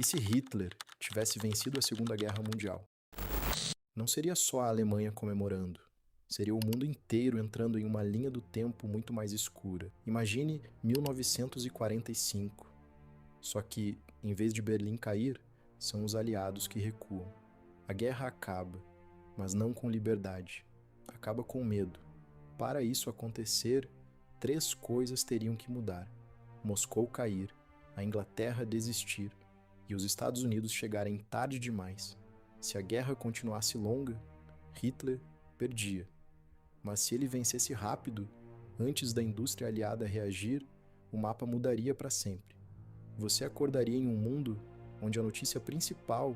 E se Hitler tivesse vencido a Segunda Guerra Mundial? Não seria só a Alemanha comemorando, seria o mundo inteiro entrando em uma linha do tempo muito mais escura. Imagine 1945. Só que, em vez de Berlim cair, são os aliados que recuam. A guerra acaba, mas não com liberdade. Acaba com medo. Para isso acontecer, 3 coisas teriam que mudar: Moscou cair, a Inglaterra desistir e os Estados Unidos chegarem tarde demais. Se a guerra continuasse longa, Hitler perdia. Mas se ele vencesse rápido, antes da indústria aliada reagir, o mapa mudaria para sempre. Você acordaria em um mundo onde a notícia principal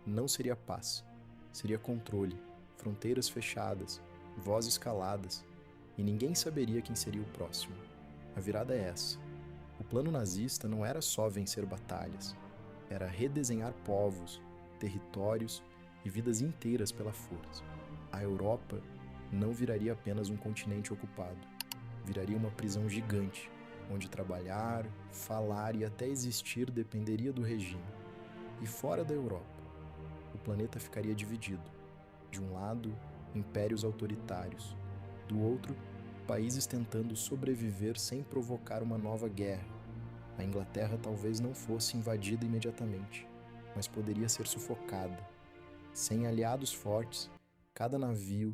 não seria paz, seria controle, fronteiras fechadas, vozes caladas, e ninguém saberia quem seria o próximo. A virada é essa. O plano nazista não era só vencer batalhas, era redesenhar povos, territórios e vidas inteiras pela força. A Europa não viraria apenas um continente ocupado, viraria uma prisão gigante, onde trabalhar, falar e até existir dependeria do regime. E fora da Europa, o planeta ficaria dividido. De um lado, impérios autoritários, do outro, países tentando sobreviver sem provocar uma nova guerra. A Inglaterra talvez não fosse invadida imediatamente, mas poderia ser sufocada. Sem aliados fortes, cada navio,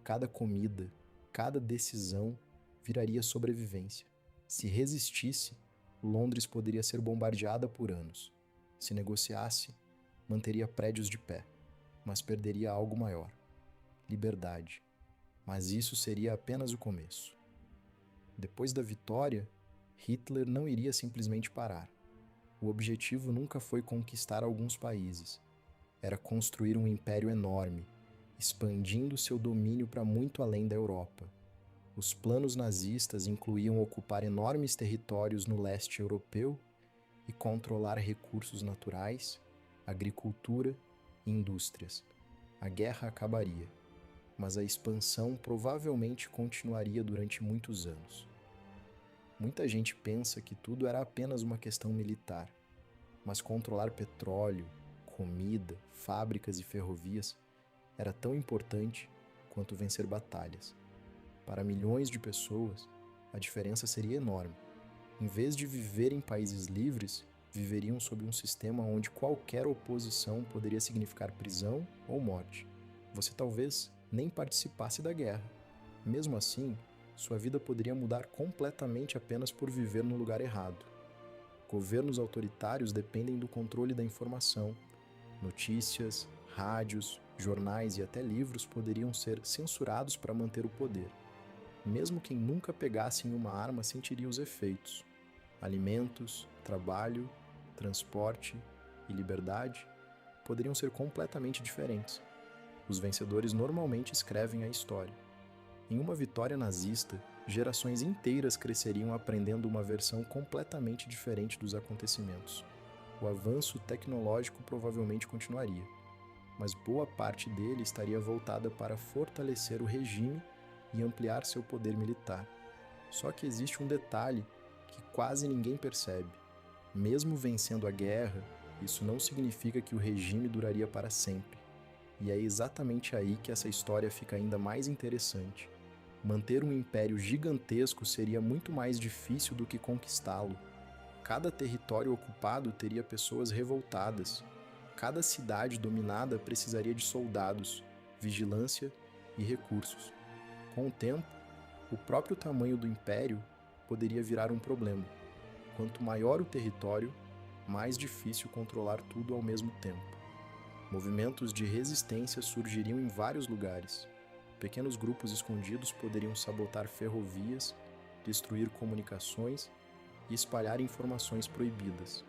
cada comida, cada decisão viraria sobrevivência. Se resistisse, Londres poderia ser bombardeada por anos. Se negociasse, manteria prédios de pé, mas perderia algo maior: liberdade. Mas isso seria apenas o começo. Depois da vitória, Hitler não iria simplesmente parar. O objetivo nunca foi conquistar alguns países. Era construir um império enorme, expandindo seu domínio para muito além da Europa. Os planos nazistas incluíam ocupar enormes territórios no leste europeu e controlar recursos naturais, agricultura e indústrias. A guerra acabaria, mas a expansão provavelmente continuaria durante muitos anos. Muita gente pensa que tudo era apenas uma questão militar, mas controlar petróleo, comida, fábricas e ferrovias era tão importante quanto vencer batalhas. Para milhões de pessoas, a diferença seria enorme. Em vez de viver em países livres, viveriam sob um sistema onde qualquer oposição poderia significar prisão ou morte. Você talvez nem participasse da guerra. Mesmo assim, sua vida poderia mudar completamente apenas por viver no lugar errado. Governos autoritários dependem do controle da informação. Notícias, rádios, jornais e até livros poderiam ser censurados para manter o poder. Mesmo quem nunca pegasse em uma arma sentiria os efeitos. Alimentos, trabalho, transporte e liberdade poderiam ser completamente diferentes. Os vencedores normalmente escrevem a história. Em uma vitória nazista, gerações inteiras cresceriam aprendendo uma versão completamente diferente dos acontecimentos. O avanço tecnológico provavelmente continuaria, mas boa parte dele estaria voltada para fortalecer o regime e ampliar seu poder militar. Só que existe um detalhe que quase ninguém percebe. Mesmo vencendo a guerra, isso não significa que o regime duraria para sempre. E é exatamente aí que essa história fica ainda mais interessante. Manter um império gigantesco seria muito mais difícil do que conquistá-lo. Cada território ocupado teria pessoas revoltadas. Cada cidade dominada precisaria de soldados, vigilância e recursos. Com o tempo, o próprio tamanho do império poderia virar um problema. Quanto maior o território, mais difícil controlar tudo ao mesmo tempo. Movimentos de resistência surgiriam em vários lugares. Pequenos grupos escondidos poderiam sabotar ferrovias, destruir comunicações e espalhar informações proibidas.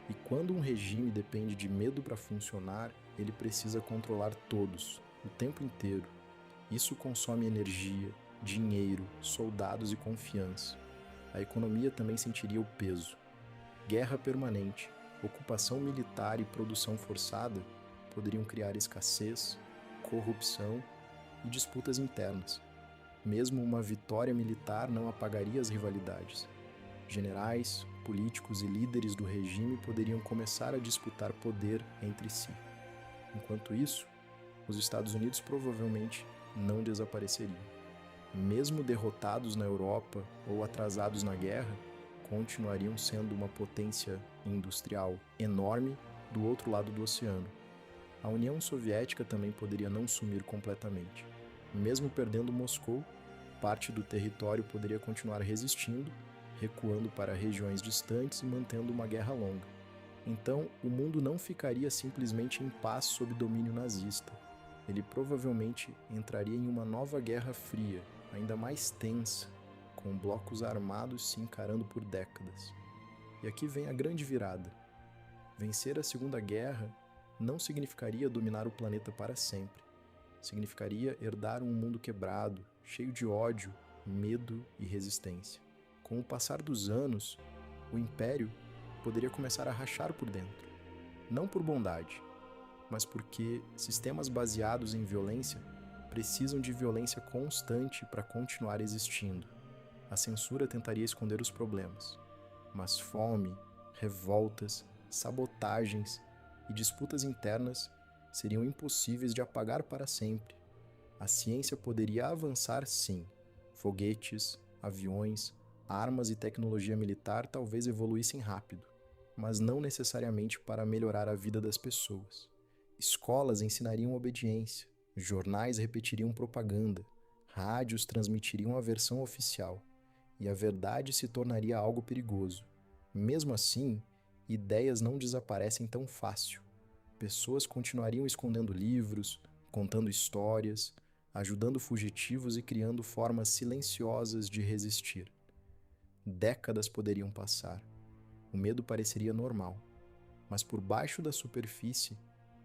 E quando um regime depende de medo para funcionar, ele precisa controlar todos, o tempo inteiro. Isso consome energia, dinheiro, soldados e confiança. A economia também sentiria o peso. Guerra permanente, ocupação militar e produção forçada poderiam criar escassez, corrupção e disputas internas. Mesmo uma vitória militar não apagaria as rivalidades. Generais, políticos e líderes do regime poderiam começar a disputar poder entre si. Enquanto isso, os Estados Unidos provavelmente não desapareceriam. Mesmo derrotados na Europa ou atrasados na guerra, continuariam sendo uma potência industrial enorme do outro lado do oceano. A União Soviética também poderia não sumir completamente. Mesmo perdendo Moscou, parte do território poderia continuar resistindo, recuando para regiões distantes e mantendo uma guerra longa. Então, o mundo não ficaria simplesmente em paz sob domínio nazista. Ele provavelmente entraria em uma nova Guerra Fria, ainda mais tensa, com blocos armados se encarando por décadas. E aqui vem a grande virada. Vencer a Segunda Guerra não significaria dominar o planeta para sempre. Significaria herdar um mundo quebrado, cheio de ódio, medo e resistência. Com o passar dos anos, o Império poderia começar a rachar por dentro. Não por bondade, mas porque sistemas baseados em violência precisam de violência constante para continuar existindo. A censura tentaria esconder os problemas, mas fome, revoltas, sabotagens e disputas internas seriam impossíveis de apagar para sempre. A ciência poderia avançar sim. Foguetes, aviões, armas e tecnologia militar talvez evoluíssem rápido, mas não necessariamente para melhorar a vida das pessoas. Escolas ensinariam obediência, jornais repetiriam propaganda, rádios transmitiriam a versão oficial, e a verdade se tornaria algo perigoso. Mesmo assim, ideias não desaparecem tão fácil. Pessoas continuariam escondendo livros, contando histórias, ajudando fugitivos e criando formas silenciosas de resistir. Décadas poderiam passar. O medo pareceria normal, mas por baixo da superfície,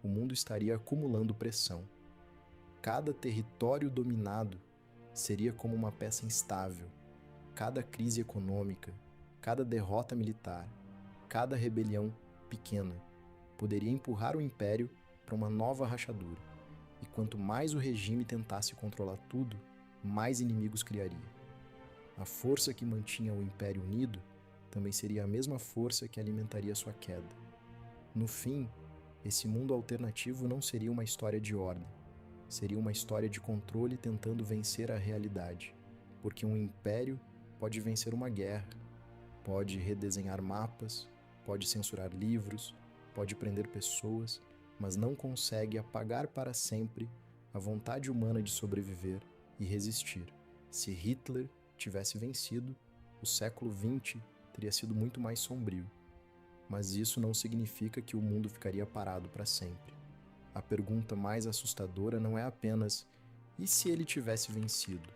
o mundo estaria acumulando pressão. Cada território dominado seria como uma peça instável. Cada crise econômica, cada derrota militar, cada rebelião pequena poderia empurrar o império para uma nova rachadura. E quanto mais o regime tentasse controlar tudo, mais inimigos criaria. A força que mantinha o império unido também seria a mesma força que alimentaria sua queda. No fim, esse mundo alternativo não seria uma história de ordem, seria uma história de controle tentando vencer a realidade, porque um império pode vencer uma guerra, pode redesenhar mapas, pode censurar livros, pode prender pessoas, mas não consegue apagar para sempre a vontade humana de sobreviver e resistir. Se Hitler tivesse vencido, o século XX teria sido muito mais sombrio. Mas isso não significa que o mundo ficaria parado para sempre. A pergunta mais assustadora não é apenas "e se ele tivesse vencido?".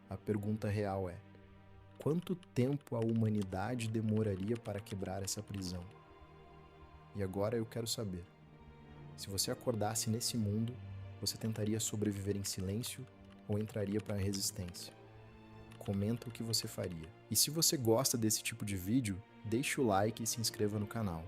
A pergunta real é: quanto tempo a humanidade demoraria para quebrar essa prisão? E agora eu quero saber, se você acordasse nesse mundo, você tentaria sobreviver em silêncio ou entraria para a resistência? Comenta o que você faria. E se você gosta desse tipo de vídeo, deixe o like e se inscreva no canal.